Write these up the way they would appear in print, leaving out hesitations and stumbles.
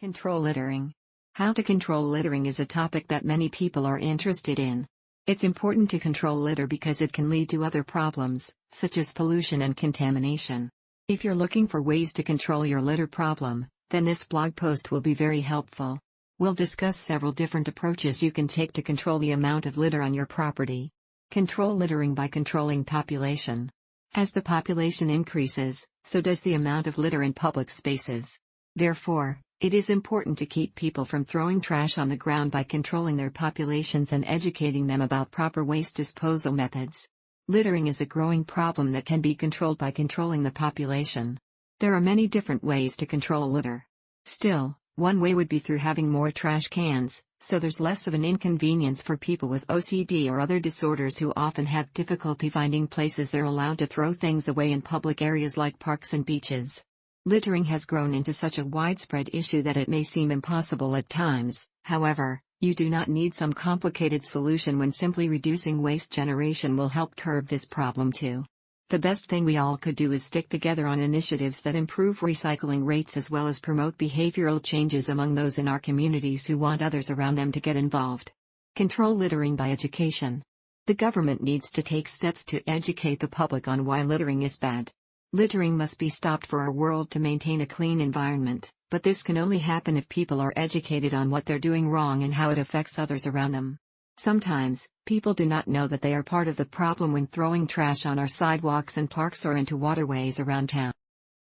Control littering. How to control littering is a topic that many people are interested in. It's important to control litter because it can lead to other problems, such as pollution and contamination. If you're looking for ways to control your litter problem, then this blog post will be very helpful. We'll discuss several different approaches you can take to control the amount of litter on your property. Control littering by controlling population. As the population increases, so does the amount of litter in public spaces. Therefore, it is important to keep people from throwing trash on the ground by controlling their populations and educating them about proper waste disposal methods. Littering is a growing problem that can be controlled by controlling the population. There are many different ways to control litter. Still, one way would be through having more trash cans, so there's less of an inconvenience for people with OCD or other disorders who often have difficulty finding places they're allowed to throw things away in public areas like parks and beaches. Littering has grown into such a widespread issue that it may seem impossible at times. However, you do not need some complicated solution when simply reducing waste generation will help curb this problem too. The best thing we all could do is stick together on initiatives that improve recycling rates as well as promote behavioral changes among those in our communities who want others around them to get involved. Control littering by education. The government needs to take steps to educate the public on why littering is bad. Littering must be stopped for our world to maintain a clean environment, but this can only happen if people are educated on what they're doing wrong and how it affects others around them. Sometimes, people do not know that they are part of the problem when throwing trash on our sidewalks and parks or into waterways around town.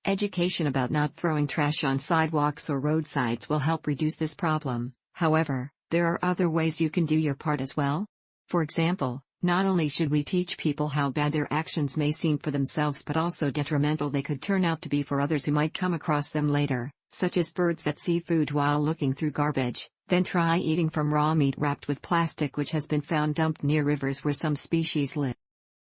Education about not throwing trash on sidewalks or roadsides will help reduce this problem. However, there are other ways you can do your part as well. For example, not only should we teach people how bad their actions may seem for themselves but also detrimental they could turn out to be for others who might come across them later, such as birds that see food while looking through garbage, then try eating from raw meat wrapped with plastic which has been found dumped near rivers where some species live.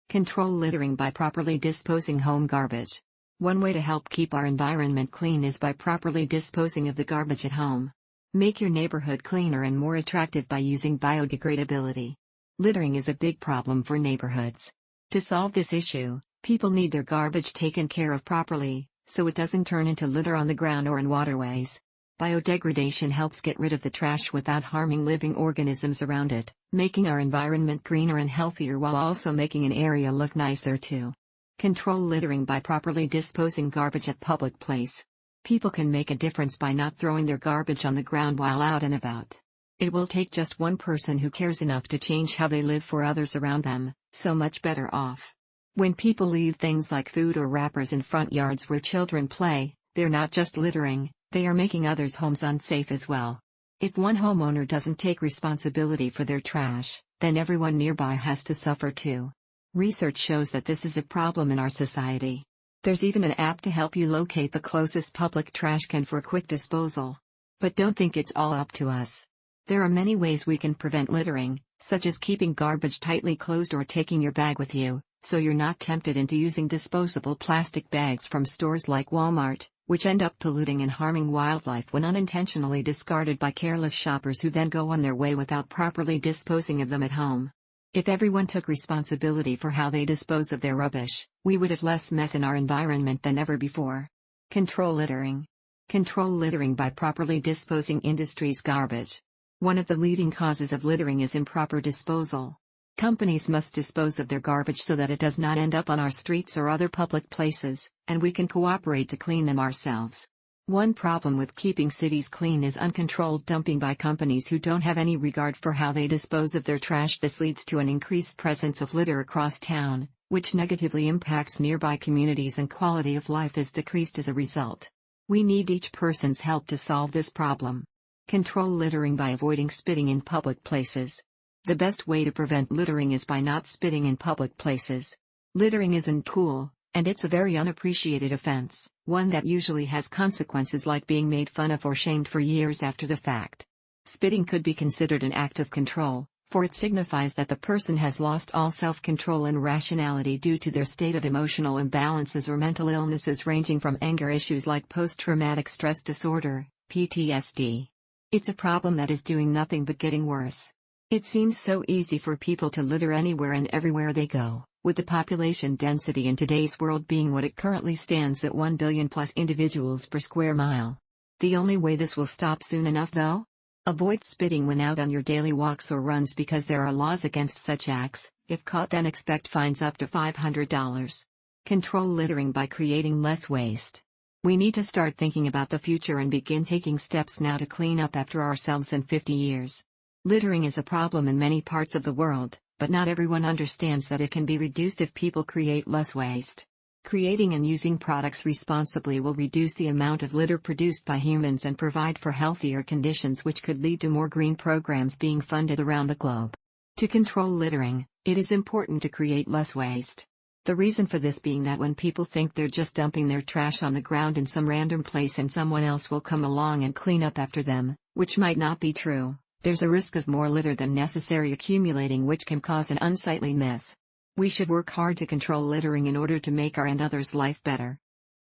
Control littering by properly disposing home garbage. One way to help keep our environment clean is by properly disposing of the garbage at home. Make your neighborhood cleaner and more attractive by using biodegradability. Littering is a big problem for neighborhoods. To solve this issue, people need their garbage taken care of properly, so it doesn't turn into litter on the ground or in waterways. Biodegradation helps get rid of the trash without harming living organisms around it, making our environment greener and healthier while also making an area look nicer too. Control littering by properly disposing garbage at public place. People can make a difference by not throwing their garbage on the ground while out and about. It will take just one person who cares enough to change how they live for others around them, so much better off. When people leave things like food or wrappers in front yards where children play, they're not just littering, they are making others' homes unsafe as well. If one homeowner doesn't take responsibility for their trash, then everyone nearby has to suffer too. Research shows that this is a problem in our society. There's even an app to help you locate the closest public trash can for quick disposal. But don't think it's all up to us. There are many ways we can prevent littering, such as keeping garbage tightly closed or taking your bag with you, so you're not tempted into using disposable plastic bags from stores like Walmart, which end up polluting and harming wildlife when unintentionally discarded by careless shoppers who then go on their way without properly disposing of them at home. If everyone took responsibility for how they dispose of their rubbish, we would have less mess in our environment than ever before. Control littering. Control littering by properly disposing industry's garbage. One of the leading causes of littering is improper disposal. Companies must dispose of their garbage so that it does not end up on our streets or other public places, and we can cooperate to clean them ourselves. One problem with keeping cities clean is uncontrolled dumping by companies who don't have any regard for how they dispose of their trash. This leads to an increased presence of litter across town, which negatively impacts nearby communities and quality of life is decreased as a result. We need each person's help to solve this problem. Control littering by avoiding spitting in public places. The best way to prevent littering is by not spitting in public places. Littering isn't cool, and it's a very unappreciated offense, one that usually has consequences like being made fun of or shamed for years after the fact. Spitting could be considered an act of control, for it signifies that the person has lost all self-control and rationality due to their state of emotional imbalances or mental illnesses ranging from anger issues like post-traumatic stress disorder, PTSD. It's a problem that is doing nothing but getting worse. It seems so easy for people to litter anywhere and everywhere they go, with the population density in today's world being what it currently stands at 1 billion plus individuals per square mile. The only way this will stop soon enough though? Avoid spitting when out on your daily walks or runs because there are laws against such acts. If caught, then expect fines up to $500. Control littering by creating less waste. We need to start thinking about the future and begin taking steps now to clean up after ourselves in 50 years. Littering is a problem in many parts of the world, but not everyone understands that it can be reduced if people create less waste. Creating and using products responsibly will reduce the amount of litter produced by humans and provide for healthier conditions, which could lead to more green programs being funded around the globe. To control littering, it is important to create less waste. The reason for this being that when people think they're just dumping their trash on the ground in some random place and someone else will come along and clean up after them, which might not be true, there's a risk of more litter than necessary accumulating, which can cause an unsightly mess. We should work hard to control littering in order to make our and others' life better.